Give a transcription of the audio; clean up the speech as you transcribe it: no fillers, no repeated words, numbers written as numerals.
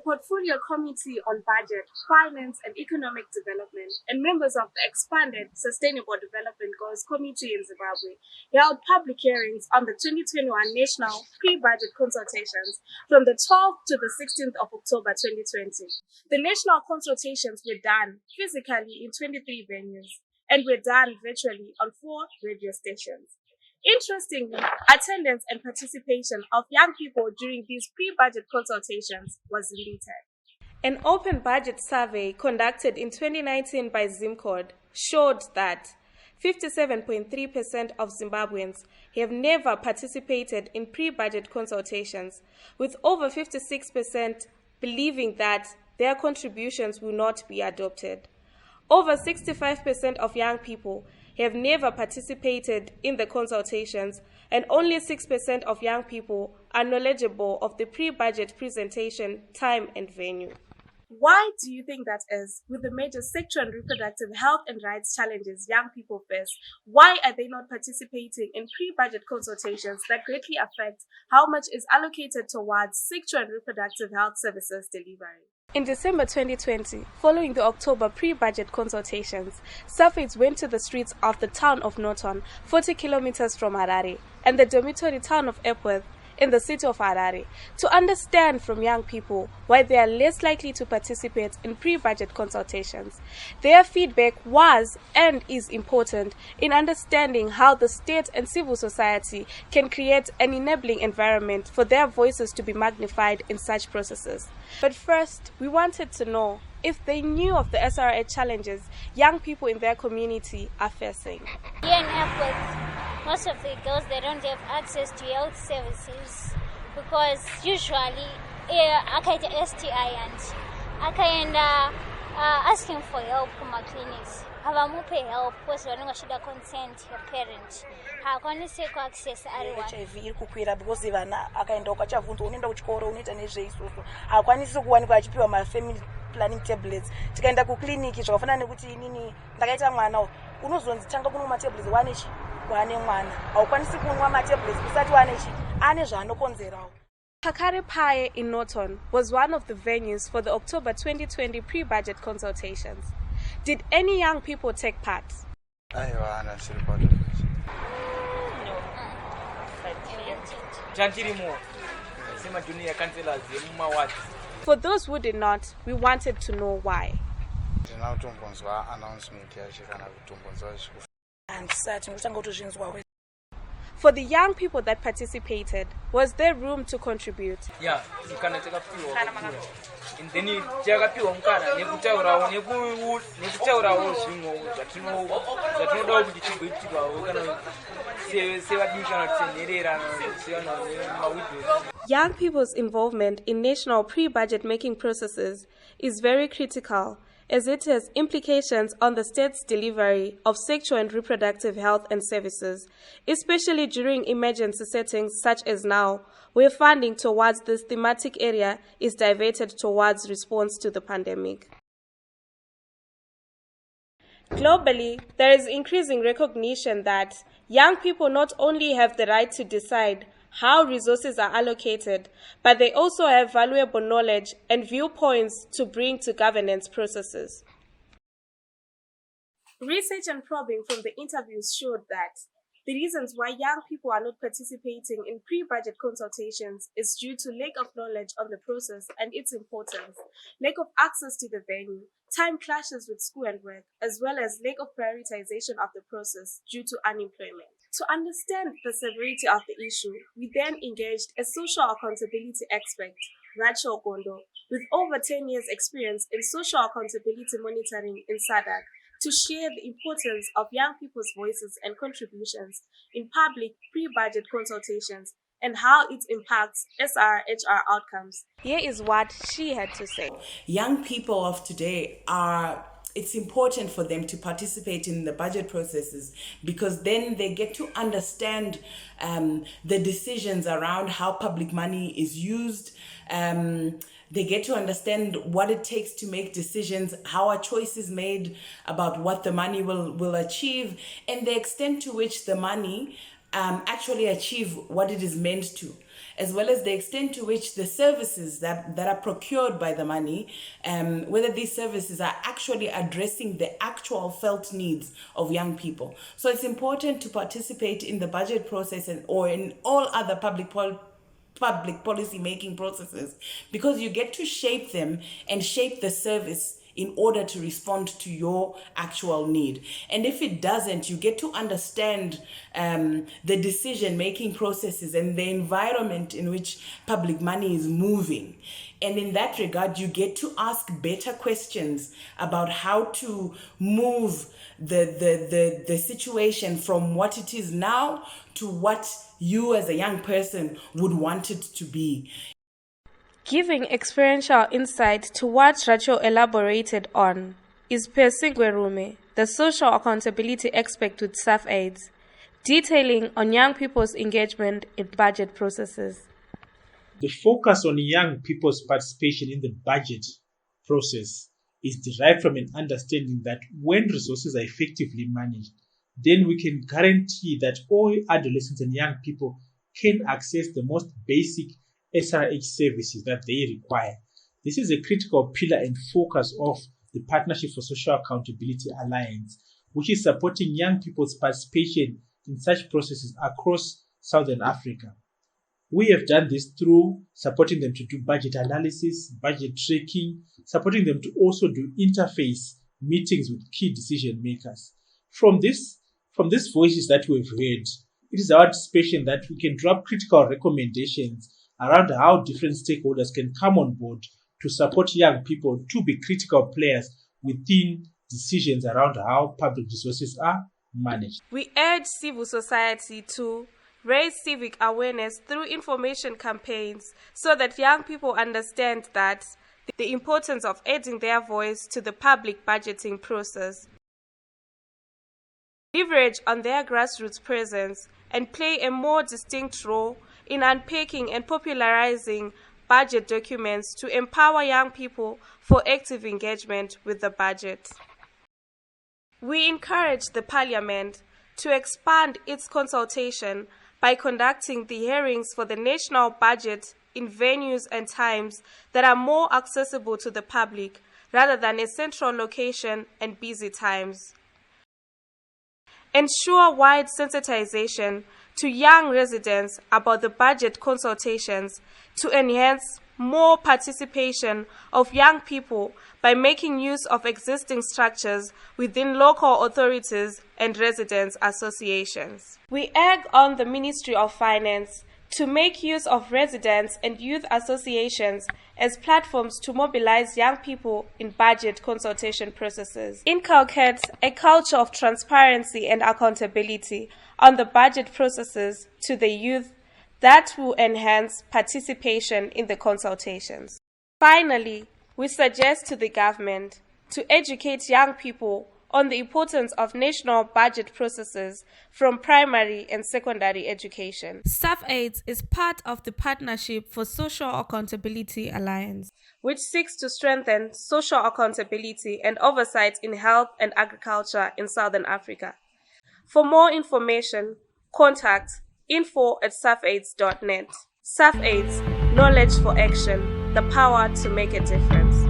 Portfolio Committee on Budget, Finance and Economic Development, and members of the expanded Sustainable Development Goals Committee in Zimbabwe held public hearings on the 2021 National Pre-Budget Consultations from the 12th to the 16th of October 2020. The national consultations were done physically in 23 venues and were done virtually on 4 radio stations. Interestingly, attendance and participation of young people during these pre-budget consultations was limited. An open budget survey conducted in 2019 by Zimcord showed that 57.3% of Zimbabweans have never participated in pre-budget consultations, with over 56% believing that their contributions will not be adopted. Over 65% of young people have never participated in the consultations, and only 6% of young people are knowledgeable of the pre-budget presentation time and venue. Why do you think that is? With the major sexual and reproductive health and rights challenges young people face, why are they not participating in pre-budget consultations that greatly affect how much is allocated towards sexual and reproductive health services delivery? In December 2020, following the October pre-budget consultations, surveys went to the streets of the town of Norton, 40 kilometers from Harare, and the dormitory town of Epworth, in the city of Harare, to understand from young people why they are less likely to participate in pre-budget consultations. Their feedback was and is important in understanding how the state and civil society can create an enabling environment for their voices to be magnified in such processes. But first, we wanted to know if they knew of the SRA challenges young people in their community are facing. Here in Epworth, most of the girls, they don't have access to health services because usually I get STI and I can asking for help from my clinics. Havamupe help because vanenge vachida consent your parent haakwanisi kuaccess ari HIV iri kukwira because vana akaenda ukachavhunzwa unoenda kuchikoro unoita nezveisusu haakwanisi kuwanikwa achipiwa mafamily planning tablets. Tikaenda kukliniki zvakafanana nekuti inini ndakaita mwana unozonzi tanga kunwa matablets wane mwana haukwanisi kunwa matablets usati ane zvaanokonzerawo. Hakare Paye in Norton was one of the venues for the October 2020 pre-budget consultations. Did any young people take part? No. For those who did not, we wanted to know why. For the young people that participated, was there room to contribute? Yeah, Young people's involvement in national pre-budget making processes is very critical, as it has implications on the state's delivery of sexual and reproductive health and services, especially during emergency settings such as now, where funding towards this thematic area is diverted towards response to the pandemic. Globally, there is increasing recognition that young people not only have the right to decide how resources are allocated, but they also have valuable knowledge and viewpoints to bring to governance processes. Research and probing from the interviews showed that the reasons why young people are not participating in pre-budget consultations is due to lack of knowledge on the process and its importance, lack of access to the venue, time clashes with school and work, as well as lack of prioritization of the process due to unemployment. To understand the severity of the issue, we then engaged a social accountability expert, Rachel Gondo, with over 10 years' experience in social accountability monitoring in SADC, to share the importance of young people's voices and contributions in public pre-budget consultations and how it impacts SRHR outcomes. Here is what she had to say. Young people of today it's important for them to participate in the budget processes because then they get to understand the decisions around how public money is used. They get to understand what it takes to make decisions, how a choice is made about what the money will achieve, and the extent to which the money actually achieve what it is meant to. as well as the extent to which the services that are procured by the money, whether these services are actually addressing the actual felt needs of young people. So it's important to participate in the budget process or in all other public policy making processes, because you get to shape them and shape the service in order to respond to your actual need. And if it doesn't, you get to understand the decision making processes and the environment in which public money is moving. And in that regard, you get to ask better questions about how to move the situation from what it is now to what you as a young person would want it to be. Giving experiential insight to what Rachel elaborated on is Persingwerume, the social accountability expert with SAFAIDS, detailing on young people's engagement in budget processes. The focus on young people's participation in the budget process is derived from an understanding that when resources are effectively managed, then we can guarantee that all adolescents and young people can access the most basic SRH services that they require. This is a critical pillar and focus of the Partnership for Social Accountability Alliance, which is supporting young people's participation in such processes across Southern Africa. We have done this through supporting them to do budget analysis, budget tracking, supporting them to also do interface meetings with key decision makers. From these voices that we've heard, it is our anticipation that we can drop critical recommendations around how different stakeholders can come on board to support young people to be critical players within decisions around how public resources are managed. We urge civil society to raise civic awareness through information campaigns so that young people understand that the importance of adding their voice to the public budgeting process. Leverage on their grassroots presence and play a more distinct role in unpacking and popularizing budget documents to empower young people for active engagement with the budget. We encourage the Parliament to expand its consultation by conducting the hearings for the national budget in venues and times that are more accessible to the public rather than a central location and busy times. Ensure wide sensitization to young residents about the budget consultations to enhance more participation of young people by making use of existing structures within local authorities and residents' associations. We urge on the Ministry of Finance to make use of residents and youth associations as platforms to mobilize young people in budget consultation processes. Inculcate a culture of transparency and accountability on the budget processes to the youth that will enhance participation in the consultations. Finally, we suggest to the government to educate young people on the importance of national budget processes from primary and secondary education. SAFAIDS is part of the Partnership for Social Accountability Alliance, which seeks to strengthen social accountability and oversight in health and agriculture in Southern Africa. For more information, contact info@safaids.net. SAFAIDS, knowledge for action, the power to make a difference.